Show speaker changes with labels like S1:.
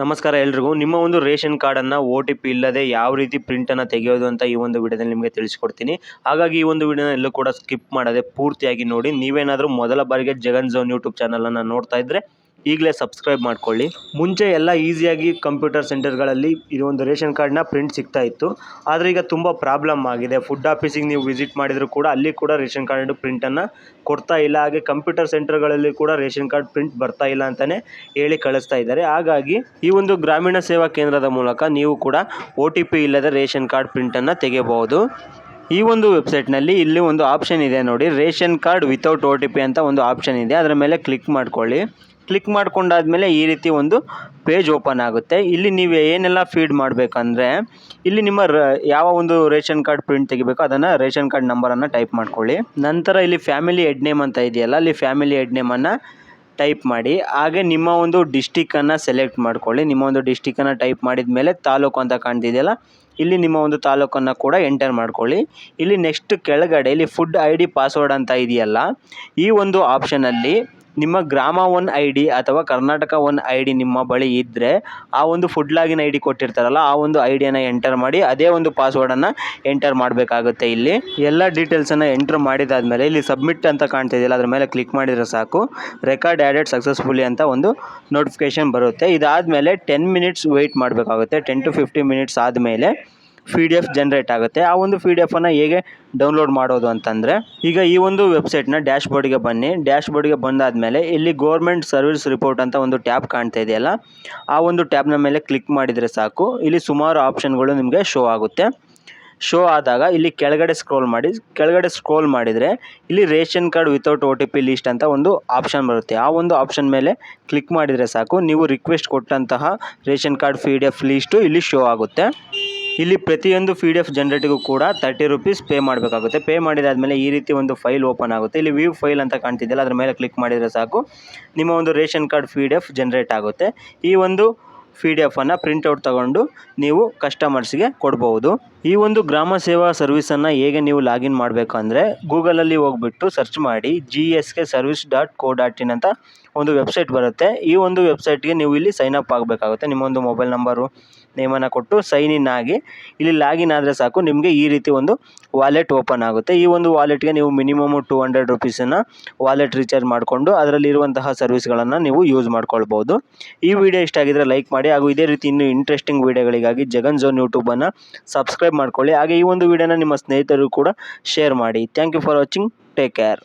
S1: ನಮಸ್ಕಾರ ಎಲ್ರಿಗೂ. ನಿಮ್ಮ ಒಂದು ರೇಷನ್ ಕಾರ್ಡನ್ನು OTP ಇಲ್ಲದೆ ಯಾವ ರೀತಿ ಪ್ರಿಂಟನ್ನು ತೆಗೆಯೋದು ಅಂತ ಈ ಒಂದು ವಿಡಿಯೋದಲ್ಲಿ ನಿಮಗೆ ತಿಳಿಸ್ಕೊಡ್ತೀನಿ. ಹಾಗಾಗಿ ಈ ಒಂದು ವಿಡಿಯೋನ ಎಲ್ಲೂ ಕೂಡ ಸ್ಕಿಪ್ ಮಾಡದೆ ಪೂರ್ತಿಯಾಗಿ ನೋಡಿ. ನೀವೇನಾದರೂ ಮೊದಲ ಬಾರಿಗೆ ಜಗನ್ ಝೋನ್ ಯೂಟ್ಯೂಬ್ ಚಾನಲನ್ನು ನೋಡ್ತಾ ಇದ್ದರೆ ಈಗಲೇ ಸಬ್ಸ್ಕ್ರೈಬ್ ಮಾಡ್ಕೊಳ್ಳಿ. ಮುಂಚೆ ಎಲ್ಲ ಈಸಿಯಾಗಿ ಕಂಪ್ಯೂಟರ್ ಸೆಂಟರ್ಗಳಲ್ಲಿ ಇದು ಒಂದು ರೇಷನ್ ಕಾರ್ಡ್ನ ಪ್ರಿಂಟ್ ಸಿಗ್ತಾ ಇತ್ತು. ಆದರೆ ಈಗ ತುಂಬ ಪ್ರಾಬ್ಲಮ್ ಆಗಿದೆ. ಫುಡ್ ಆಫೀಸಿಗೆ ನೀವು ವಿಸಿಟ್ ಮಾಡಿದರೂ ಕೂಡ ಅಲ್ಲಿ ಕೂಡ ರೇಷನ್ ಕಾರ್ಡ್ ಪ್ರಿಂಟನ್ನು ಕೊಡ್ತಾ ಇಲ್ಲ. ಹಾಗೆ ಕಂಪ್ಯೂಟರ್ ಸೆಂಟರ್ಗಳಲ್ಲಿ ಕೂಡ ರೇಷನ್ ಕಾರ್ಡ್ ಪ್ರಿಂಟ್ ಬರ್ತಾ ಇಲ್ಲ ಅಂತಲೇ ಹೇಳಿ ಕಳಿಸ್ತಾ ಇದ್ದಾರೆ. ಹಾಗಾಗಿ ಈ ಒಂದು ಗ್ರಾಮೀಣ ಸೇವಾ ಕೇಂದ್ರದ ಮೂಲಕ ನೀವು ಕೂಡ OTP ಇಲ್ಲದ ರೇಷನ್ ಕಾರ್ಡ್ ಪ್ರಿಂಟನ್ನು ತೆಗೆಯಬಹುದು. ಈ ಒಂದು ವೆಬ್ಸೈಟ್ನಲ್ಲಿ ಇಲ್ಲಿ ಒಂದು ಆಪ್ಷನ್ ಇದೆ ನೋಡಿ, ರೇಷನ್ ಕಾರ್ಡ್ ವಿತೌಟ್ OTP ಅಂತ ಒಂದು ಆಪ್ಷನ್ ಇದೆ. ಅದರ ಮೇಲೆ ಕ್ಲಿಕ್ ಮಾಡ್ಕೊಳ್ಳಿ. ಕ್ಲಿಕ್ ಮಾಡ್ಕೊಂಡಾದ್ಮೇಲೆ ಈ ರೀತಿ ಒಂದು ಪೇಜ್ ಓಪನ್ ಆಗುತ್ತೆ. ಇಲ್ಲಿ ನೀವು ಏನೆಲ್ಲ ಫೀಡ್ ಮಾಡಬೇಕಂದ್ರೆ ಇಲ್ಲಿ ನಿಮ್ಮ ಯಾವ ಒಂದು ರೇಷನ್ ಕಾರ್ಡ್ ಪ್ರಿಂಟ್ ತೆಗಿಬೇಕು ಅದನ್ನು ರೇಷನ್ ಕಾರ್ಡ್ ನಂಬರನ್ನು ಟೈಪ್ ಮಾಡ್ಕೊಳ್ಳಿ. ನಂತರ ಇಲ್ಲಿ ಫ್ಯಾಮಿಲಿ ಹೆಡ್ ನೇಮ್ ಅಂತ ಇದೆಯಲ್ಲ, ಅಲ್ಲಿ ಫ್ಯಾಮಿಲಿ ಹೆಡ್ ನೇಮನ್ನು ಟೈಪ್ ಮಾಡಿ. ಹಾಗೆ ನಿಮ್ಮ ಒಂದು ಡಿಸ್ಟಿಕ್ಕನ್ನು ಸೆಲೆಕ್ಟ್ ಮಾಡ್ಕೊಳ್ಳಿ. ನಿಮ್ಮ ಒಂದು ಡಿಸ್ಟಿಕ್ಕನ್ನು ಟೈಪ್ ಮಾಡಿದ ಮೇಲೆ ತಾಲೂಕು ಅಂತ ಕಾಣ್ತಿದೆಯಲ್ಲ, ಇಲ್ಲಿ ನಿಮ್ಮ ಒಂದು ತಾಲೂಕನ್ನು ಕೂಡ ಎಂಟರ್ ಮಾಡ್ಕೊಳ್ಳಿ. ಇಲ್ಲಿ ನೆಕ್ಸ್ಟ್ ಕೆಳಗಡೆ ಇಲ್ಲಿ ಫುಡ್ ID ಪಾಸ್ವರ್ಡ್ ಅಂತ ಇದೆಯಲ್ಲ, ಈ ಒಂದು ಆಪ್ಷನಲ್ಲಿ ನಿಮ್ಮ ಗ್ರಾಮ 1 ID ಅಥವಾ ಕರ್ನಾಟಕ 1 ID ನಿಮ್ಮ ಬಳಿ ಇದ್ದರೆ ಆ ಒಂದು ಫುಡ್ ಲಾಗಿನ್ ID ಕೊಟ್ಟಿರ್ತಾರಲ್ಲ ಆ ಒಂದು ಐಡಿಯನ್ನು ಎಂಟರ್ ಮಾಡಿ ಅದೇ ಒಂದು ಪಾಸ್ವರ್ಡನ್ನು ಎಂಟರ್ ಮಾಡಬೇಕಾಗುತ್ತೆ. ಇಲ್ಲಿ ಎಲ್ಲ ಡೀಟೇಲ್ಸನ್ನು ಎಂಟ್ರ್ ಮಾಡಿದಾದಮೇಲೆ ಇಲ್ಲಿ ಸಬ್ಮಿಟ್ ಅಂತ ಕಾಣ್ತಿದೆಯಲ್ಲ ಅದ್ರ ಮೇಲೆ ಕ್ಲಿಕ್ ಮಾಡಿದರೆ ಸಾಕು. ರೆಕಾರ್ಡ್ ಆ್ಯಡೆಡ್ ಸಕ್ಸಸ್ಫುಲಿ ಅಂತ ಒಂದು ನೋಟಿಫಿಕೇಷನ್ ಬರುತ್ತೆ. ಇದಾದಮೇಲೆ 10 ಮಿನಿಟ್ಸ್ ವೆಯ್ಟ್ ಮಾಡಬೇಕಾಗುತ್ತೆ. 10 to 15 ಮಿನಿಟ್ಸ್ ಆದಮೇಲೆ PDF ಜನರೇಟ್ ಆಗುತ್ತೆ. ಆ ಒಂದು PDF ಹೇಗೆ ಡೌನ್ಲೋಡ್ ಮಾಡೋದು ಅಂತಂದರೆ, ಈಗ ಈ ಒಂದು ವೆಬ್ಸೈಟ್ನ ಡ್ಯಾಶ್ಬೋರ್ಡ್ಗೆ ಬನ್ನಿ. ಡ್ಯಾಶ್ಬೋರ್ಡ್ಗೆ ಬಂದಾದಮೇಲೆ ಇಲ್ಲಿ ಗೌರ್ಮೆಂಟ್ ಸರ್ವಿಸ್ ರಿಪೋರ್ಟ್ ಅಂತ ಒಂದು ಟ್ಯಾಬ್ ಕಾಣ್ತಾ ಇದೆಯಲ್ಲ, ಆ ಒಂದು ಟ್ಯಾಬ್ನ ಮೇಲೆ ಕ್ಲಿಕ್ ಮಾಡಿದರೆ ಸಾಕು. ಇಲ್ಲಿ ಸುಮಾರು ಆಪ್ಷನ್ಗಳು ನಿಮಗೆ ಶೋ ಆಗುತ್ತೆ. ಶೋ ಆದಾಗ ಇಲ್ಲಿ ಕೆಳಗಡೆ ಸ್ಕ್ರೋಲ್ ಮಾಡಿ. ಕೆಳಗಡೆ ಸ್ಕ್ರೋಲ್ ಮಾಡಿದರೆ ಇಲ್ಲಿ ration card without OTP list ಅಂತ ಒಂದು ಆಪ್ಷನ್ ಬರುತ್ತೆ. ಆ ಒಂದು ಆಪ್ಷನ್ ಮೇಲೆ ಕ್ಲಿಕ್ ಮಾಡಿದರೆ ಸಾಕು. ನೀವು ರಿಕ್ವೆಸ್ಟ್ ಕೊಟ್ಟಂತಹ ರೇಷನ್ ಕಾರ್ಡ್ PDF ಲಿಸ್ಟು ಇಲ್ಲಿ ಶೋ ಆಗುತ್ತೆ. ಇಲ್ಲಿ ಪ್ರತಿಯೊಂದು PDF ಜನರೇಟಿಗೂ ಕೂಡ 30 ರೂಪೀಸ್ ಪೇ ಮಾಡಬೇಕಾಗುತ್ತೆ. ಪೇ ಮಾಡಿದಾದಮೇಲೆ ಈ ರೀತಿ ಒಂದು ಫೈಲ್ ಓಪನ್ ಆಗುತ್ತೆ. ಇಲ್ಲಿ ವ್ಯೂ ಫೈಲ್ ಅಂತ ಕಾಣ್ತಿದೆಯಲ್ಲ ಅದ್ರ ಮೇಲೆ ಕ್ಲಿಕ್ ಮಾಡಿದರೆ ಸಾಕು. ನಿಮ್ಮ ಒಂದು ರೇಷನ್ ಕಾರ್ಡ್ PDF ಜನರೇಟ್ ಆಗುತ್ತೆ. ಈ ಒಂದು PDF ಪ್ರಿಂಟೌಟ್ ತಗೊಂಡು ನೀವು ಕಸ್ಟಮರ್ಸ್ಗೆ ಕೊಡ್ಬೋದು. ಈ ಒಂದು ಗ್ರಾಮ ಸೇವಾ ಸರ್ವಿಸನ್ನು ಹೇಗೆ ನೀವು ಲಾಗಿನ್ ಮಾಡಬೇಕು ಅಂದರೆ, ಗೂಗಲಲ್ಲಿ ಹೋಗ್ಬಿಟ್ಟು ಸರ್ಚ್ ಮಾಡಿ gskservice.co.in ಅಂತ ಒಂದು ವೆಬ್ಸೈಟ್ ಬರುತ್ತೆ. ಈ ಒಂದು ವೆಬ್ಸೈಟ್ಗೆ ನೀವು ಇಲ್ಲಿ ಸೈನ್ ಅಪ್ ಆಗಬೇಕಾಗುತ್ತೆ. ನಿಮ್ಮ ಒಂದು ಮೊಬೈಲ್ ನಂಬರು ನೇಮನ್ನು ಕೊಟ್ಟು ಸೈನ್ ಇನ್ ಆಗಿ ಇಲ್ಲಿ ಲಾಗಿನ್ ಆದರೆ ಸಾಕು. ನಿಮಗೆ ಈ ರೀತಿ ಒಂದು ವಾಲೆಟ್ ಓಪನ್ ಆಗುತ್ತೆ. ಈ ಒಂದು ವಾಲೆಟ್ಗೆ ನೀವು ಮಿನಿಮಮ್ 200 ರೂಪೀಸನ್ನು ವಾಲೆಟ್ ರೀಚಾರ್ಜ್ ಮಾಡಿಕೊಂಡು ಅದರಲ್ಲಿರುವಂತಹ ಸರ್ವಿಸ್ಗಳನ್ನು ನೀವು ಯೂಸ್ ಮಾಡ್ಕೊಳ್ಬೋದು. ಈ ವಿಡಿಯೋ ಇಷ್ಟ ಆಗಿದ್ರೆ ಲೈಕ್ ಮಾಡಿ. ಹಾಗೂ ಇದೇ ರೀತಿ ಇನ್ನೂ ಇಂಟ್ರೆಸ್ಟಿಂಗ್ ವಿಡಿಯೋಗಳಿಗಾಗಿ ಜಗನ್ ಝೋನ್ ಯೂಟ್ಯೂಬನ್ನು ಸಬ್ಸ್ಕ್ರೈಬ್ ಮಾಡ್ಕೊಳ್ಳಿ. ಹಾಗೆ ಈ ಒಂದು ವಿಡಿಯೋನ ನಿಮ್ಮ ಸ್ನೇಹಿತರು ಕೂಡ ಶೇರ್ ಮಾಡಿ. Thank you for watching. Take care.